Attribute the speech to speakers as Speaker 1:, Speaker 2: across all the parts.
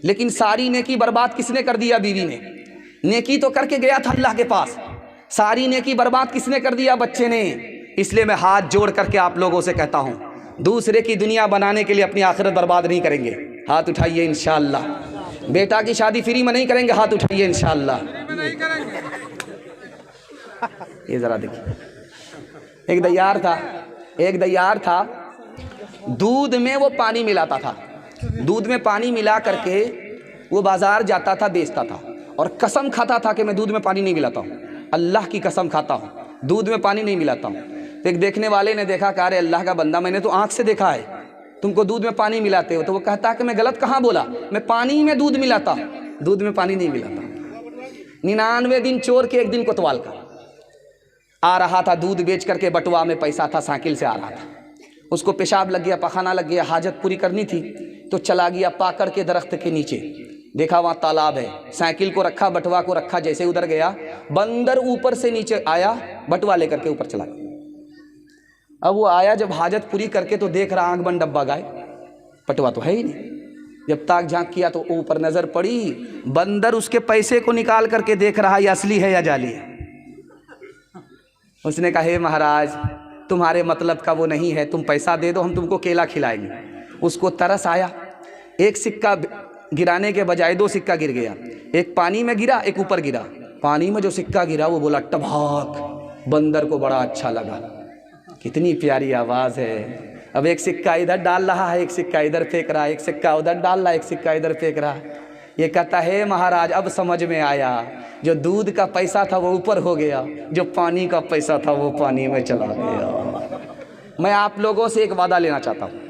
Speaker 1: لیکن ساری نیکی برباد کس نے کر دیا؟ بیوی نے۔ نیکی تو کر کے گیا تھا اللہ کے پاس، ساری نیکی برباد کس نے کر دیا؟ بچے نے۔ اس لیے میں ہاتھ جوڑ کر کے آپ لوگوں سے کہتا ہوں، دوسرے کی دنیا بنانے کے لیے اپنی آخرت برباد نہیں کریں گے۔ ہاتھ اٹھائیے انشاءاللہ۔ بیٹا کی شادی فری میں نہیں کریں گے، ہاتھ اٹھائیے انشاءاللہ۔ یہ ذرا دیکھیے، ایک دیار تھا، دودھ میں وہ پانی ملاتا تھا، دودھ میں پانی ملا کر کے وہ بازار جاتا تھا، بیچتا تھا، اور قسم کھاتا تھا کہ میں دودھ میں پانی نہیں ملاتا ہوں، اللہ کی قسم کھاتا ہوں دودھ میں پانی نہیں ملاتا ہوں۔ تو ایک دیکھنے والے نے دیکھا کہ ارے اللہ کا بندہ، میں نے تو آنکھ سے دیکھا ہے تم کو دودھ میں پانی ملاتے ہو۔ تو وہ کہتا کہ میں غلط کہاں بولا، میں پانی میں دودھ ملاتا ہوں، دودھ میں پانی نہیں ملاتا۔ 99 دن چور کے ایک دن کوتوال کا آ رہا تھا، دودھ بیچ کر کے بٹوا میں پیسہ تھا، سائیکل سے آ رہا تھا، اس کو پیشاب لگ گیا، پخانہ لگ گیا، حاجت پوری کرنی تھی، تو چلا گیا پاکڑ کے درخت کے نیچے، دیکھا وہاں تالاب ہے، سائیکل کو رکھا، بٹوا کو رکھا، جیسے ادھر گیا بندر اوپر سے نیچے آیا، بٹوا لے کر کے اوپر چلا گیا۔ اب وہ آیا جب حاجت پوری کر کے تو دیکھ رہا آنکھ بند ڈبہ گائے، بٹوا تو ہے ہی نہیں۔ جب تاک جھانک کیا تو اوپر نظر پڑی، بندر اس کے پیسے کو نکال کر کے دیکھ رہا یہ اصلی ہے یا جعلی ہے۔ اس نے کہا ہے مہاراج تمہارے مطلب کا وہ نہیں ہے، تم پیسہ دے دو، ہم تم کو کیلا کھلائیں گے۔ اس کو ترس آیا، ایک سکہ گرانے کے بجائے 2 سکہ گر گیا، ایک پانی میں گرا، ایک اوپر گرا۔ پانی میں جو سکہ گرا وہ بولا ٹبھاک، بندر کو بڑا اچھا لگا، کتنی پیاری آواز ہے۔ اب ایک سکہ ادھر ڈال رہا ہے، ایک سکہ ادھر پھینک رہا ہے، ایک سکہ ادھر ڈال رہا ہے، ایک سکہ ادھر پھینک رہا ہے۔ یہ کہتا ہے مہاراج اب سمجھ میں آیا، جو دودھ کا پیسہ تھا وہ اوپر ہو گیا، جو پانی کا پیسہ تھا وہ پانی میں چلا گیا۔ میں آپ لوگوں سے ایک وعدہ لینا چاہتا ہوں،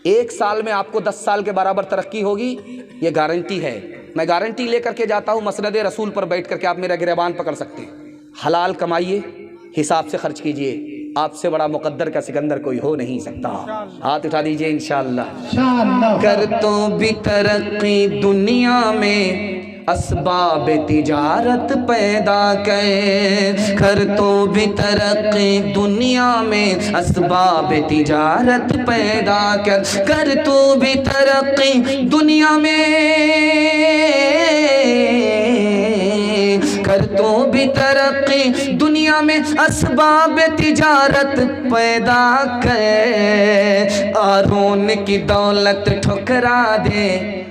Speaker 1: 1 سال میں آپ کو 10 سال کے برابر ترقی ہوگی، یہ گارنٹی ہے۔ میں گارنٹی لے کر کے جاتا ہوں، مسند رسول پر بیٹھ کر کے آپ میرا گریبان پکڑ سکتے ہیں۔ حلال کمائیے، حساب سے خرچ کیجئے، آپ سے بڑا مقدر کا سکندر کوئی ہو نہیں سکتا۔ ہاتھ اٹھا دیجئے انشاءاللہ۔ کر تو بھی ترقی دنیا میں اسباب تجارت پیدا کر، کر تو بھی ترقی دنیا میں اسباب تجارت پیدا کر، کر تو بھی ترقی دنیا میں، کر تو بھی ترقی دنیا میں اسباب تجارت پیدا کر، قارون کی دولت ٹھکرا دے،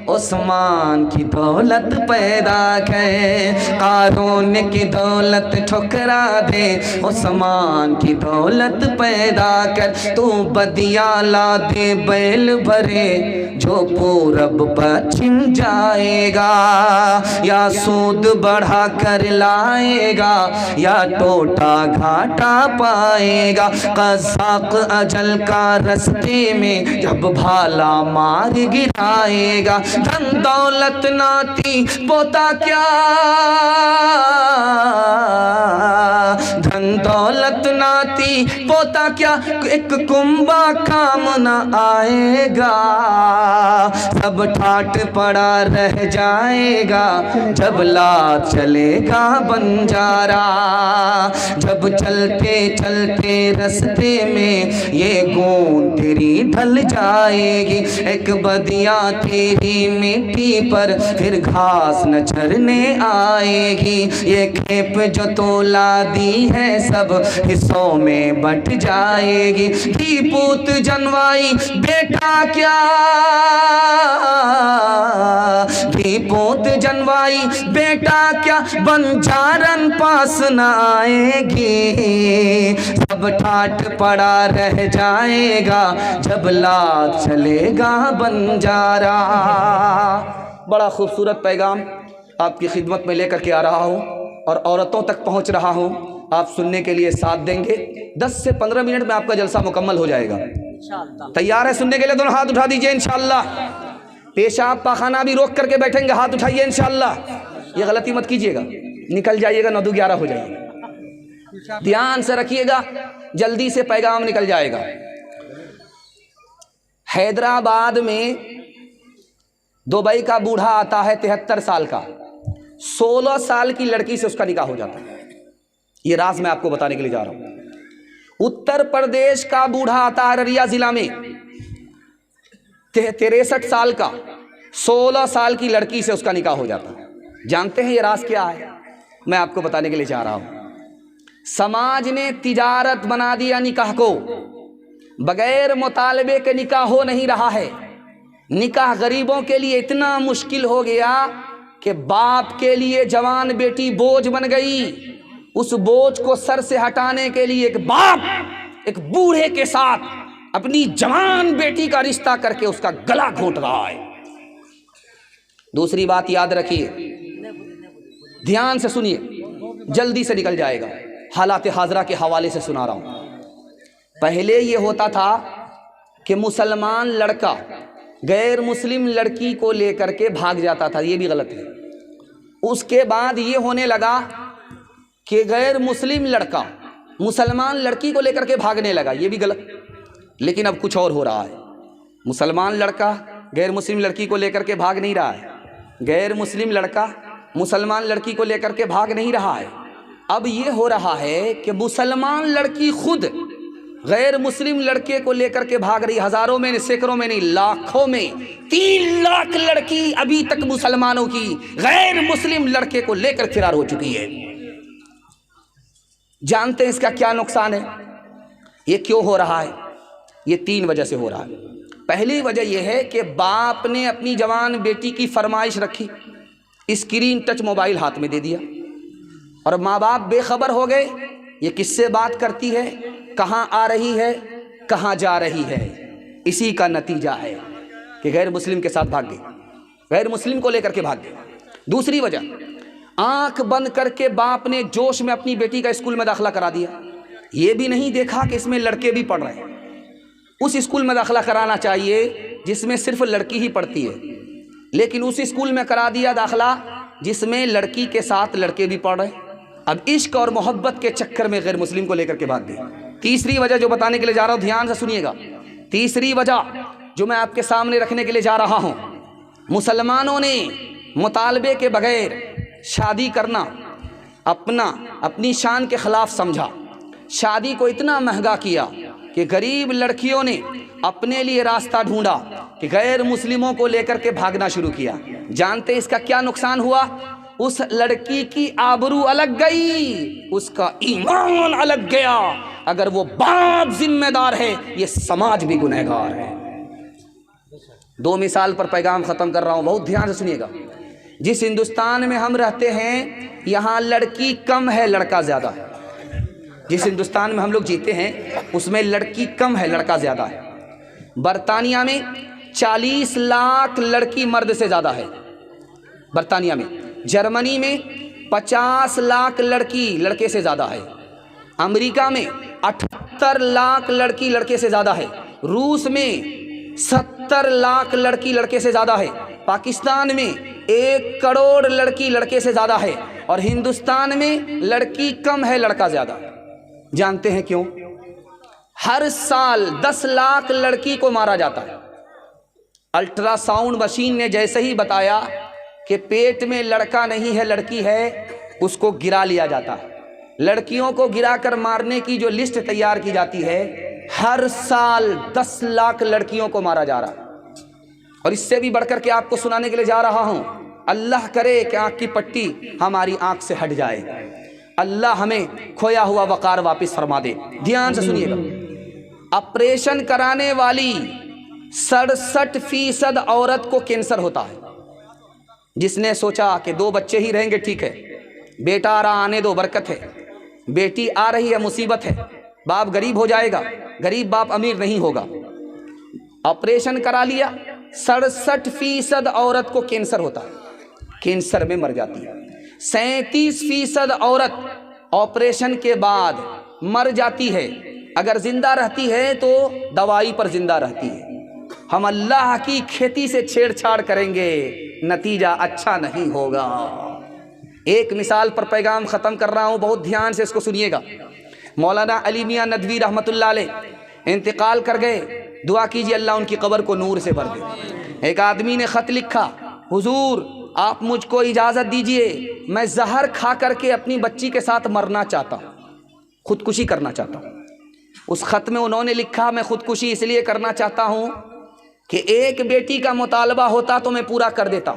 Speaker 1: عثمان کی دولت پیدا کر، قارون کی دولت ٹھکرا دے، عثمان کی دولت پیدا کر، تو بدیا لا دے بیل بھرے، جو پورب پچھم جائے گا، یا سود بڑھا کر لائے گا، یا ٹوٹا گھاٹا پائے گا، قزاق اجل کا رستے میں جب بھالا مار گرائے گا، دھن دولت ناتی پوتا کیا، دھن دولت ناتی پوتا کیا، ایک کنبا کام نہ آئے گا، سب ٹھاٹ پڑا رہ جائے گا، جب لات چلے گا بنجارا، جب چلتے چلتے رستے میں یہ گون تیری ڈھل جائے گی، ایک بدیا تیری مٹی پر پھر گھاس نہ چرنے آئے گی، یہ کھیپ جو تولا دی ہے سب حصوں میں بٹ جائے گی، دھی پوت جنوائی بیٹا کیا، دھی پوت جنوائی بیٹا کیا، بنجارن پاس نہ آئے گی، سب ٹھاٹ پڑا رہ جائے گا، جب لات چلے گا بنجارا۔ بڑا خوبصورت پیغام آپ کی خدمت میں لے کر کے آ رہا ہوں اور عورتوں تک پہنچ رہا ہوں، آپ سننے کے لیے ساتھ دیں گے، 10 سے 15 منٹ میں آپ کا جلسہ مکمل ہو جائے گا۔ تیار ہے سننے کے لیے؟ دونوں ہاتھ اٹھا دیجئے انشاءاللہ۔ پیشاب پاخانہ بھی روک کر کے بیٹھیں گے، ہاتھ اٹھائیے انشاءاللہ۔ یہ غلطی مت کیجئے گا، نکل جائیے گا 9-11 ہو جائیے گا، دھیان سے رکھیے گا، جلدی سے پیغام نکل جائے گا۔ حیدرآباد میں دبئی کا بوڑھا آتا ہے 73 سال کا، 16 سال کی لڑکی سے اس کا نکاح ہو جاتا ہے، یہ راز میں آپ کو بتانے کے لیے جا رہا ہوں۔ اتر پردیش کا بوڑھا آتا ہے ارریہ ضلع میں 63 سال کا، 16 साल की लड़की से उसका निकाह हो जाता है। जानते हैं ये राज क्या है? मैं आपको बताने के लिए चाह रहा हूँ। समाज ने तिजारत बना दिया निकाह को, बगैर मुतालबे के निकाह हो नहीं रहा है। निकाह गरीबों के लिए इतना मुश्किल हो गया कि बाप के लिए जवान बेटी बोझ बन गई। उस बोझ को सर से हटाने के लिए एक बाप एक बूढ़े के साथ अपनी जवान बेटी का रिश्ता करके उसका गला घोंट रहा है। दूसरी बात याद रखिए, ध्यान से सुनिए, जल्दी से निकल जाएगा। हालात हाजरा के हवाले से सुना रहा हूं। पहले ये होता था कि मुसलमान लड़का गैर मुस्लिम लड़की को लेकर के भाग जाता था, ये भी गलत है। उसके बाद ये होने लगा कि गैर मुस्लिम लड़का मुसलमान लड़की को लेकर के भागने लगा, ये भी गलत। लेकिन अब कुछ और हो रहा है। मुसलमान लड़का गैर मुस्लिम लड़की को लेकर के भाग नहीं रहा है, गैर मुस्लिम लड़का मुसलमान लड़की को लेकर के भाग नहीं रहा है। अब ये हो रहा है कि मुसलमान लड़की खुद गैर मुस्लिम लड़के को लेकर के भाग रही। हजारों में, सैकड़ों में नहीं, लाखों में 3 लाख लड़की अभी तक मुसलमानों की गैर मुस्लिम लड़के को लेकर फरार हो चुकी है। जानते हैं इसका क्या नुकसान है? ये क्यों हो रहा है? ये 3 वजह से हो रहा है। पहली वजह यह है कि बाप ने अपनी जवान बेटी की फरमाइश रखी, स्क्रीन टच मोबाइल हाथ में दे दिया और माँ बाप बेखबर हो गए ये किससे बात करती है, कहाँ आ रही है, कहाँ जा रही है। इसी का नतीजा है कि गैर मुस्लिम के साथ भाग गई, गैर मुस्लिम को लेकर के भाग गई। दूसरी वजह, आंख बंद करके बाप ने जोश में अपनी बेटी का स्कूल में दाखिला करा दिया। ये भी नहीं देखा कि इसमें लड़के भी पढ़ रहे हैं। उस स्कूल में दाखिला कराना चाहिए जिसमें सिर्फ लड़की ही पढ़ती है, लेकिन उस स्कूल में करा दिया दाखिला जिसमें लड़की के साथ लड़के भी पढ़ रहे। अब इश्क और मोहब्बत के चक्कर में गैर मुस्लिम को लेकर के भाग गए। तीसरी वजह जो बताने के लिए जा रहा हूँ, ध्यान से सुनिएगा। तीसरी वजह जो मैं आपके सामने रखने के लिए जा रहा हूँ, मुसलमानों ने मुतालबे के बगैर शादी करना अपनी शान के खिलाफ समझा। शादी को इतना महंगा किया कि गरीब लड़कियों ने अपने लिए रास्ता ढूंढा कि गैर मुस्लिमों को लेकर के भागना शुरू किया। जानते इसका क्या नुकसान हुआ? उस लड़की की आबरू अलग गई, उसका ईमान अलग गया। अगर वो बाप जिम्मेदार है, ये समाज भी गुनहगार है। 2 मिसाल पर पैगाम खत्म कर रहा हूं, बहुत ध्यान से सुनिएगा। जिस हिंदुस्तान में हम रहते हैं यहाँ लड़की कम है, लड़का ज्यादा है। जिस हिंदुस्तान में हम लोग जीते हैं उसमें लड़की कम है, लड़का ज्यादा है। बरतानिया में 40 लाख लड़की मर्द से ज्यादा है, बरतानिया में। जर्मनी में 50 लाख लड़की लड़के से ज्यादा है। अमेरिका में 78 लाख लड़की लड़के से ज्यादा है। रूस में 70 लाख लड़की लड़के से ज्यादा है। पाकिस्तान में 1 करोड़ लड़की लड़के से ज्यादा है। और हिंदुस्तान में लड़की कम है, लड़का ज्यादा। जानते हैं क्यों? हर साल 10 लाख लड़की को मारा जाता है। अल्ट्रासाउंड मशीन ने जैसे ही बताया कि पेट में लड़का नहीं है लड़की है, उसको गिरा लिया जाता है। लड़कियों को गिराकर मारने की जो लिस्ट तैयार की जाती है, हर साल 10 लाख लड़कियों को मारा जा रहा है। और इससे भी बढ़कर के आपको सुनाने के लिए जा रहा हूं, अल्लाह करे कि आंख की पट्टी हमारी आंख से हट जाए, अल्लाह हमें खोया हुआ वकार वापस फरमा दे। ध्यान से सुनिएगा। ऑपरेशन कराने वाली 67% औरत को कैंसर होता है। जिसने सोचा कि 2 बच्चे ही रहेंगे, ठीक है, बेटा आ रहा आने दो, बरकत है। बेटी आ रही है, मुसीबत है, बाप गरीब हो जाएगा, गरीब बाप अमीर नहीं होगा। ऑपरेशन करा लिया, 67% औरत को कैंसर होता है, कैंसर में मर जाती है। 37% औरत ऑपरेशन के बाद मर जाती है। अगर जिंदा रहती है तो दवाई पर जिंदा रहती है। हम अल्लाह की खेती से छेड़छाड़ करेंगे, नतीजा अच्छा नहीं होगा। एक मिसाल पर पैगाम ख़त्म कर रहा हूँ, बहुत ध्यान से इसको सुनिएगा। मौलाना अली मियाँ नदवी रहमतुल्लाह अलैह इंतकाल कर गए, दुआ कीजिए अल्लाह उनकी कब्र को नूर से भर दे। एक आदमी ने ख़त लिखा, हुजूर आप मुझको इजाज़त दीजिए, मैं जहर खा करके अपनी बच्ची के साथ मरना चाहता हूँ, खुदकुशी करना चाहता हूँ। उस ख़त में उन्होंने लिखा, मैं खुदकुशी इसलिए करना चाहता हूँ کہ ایک بیٹی کا مطالبہ ہوتا تو میں پورا کر دیتا،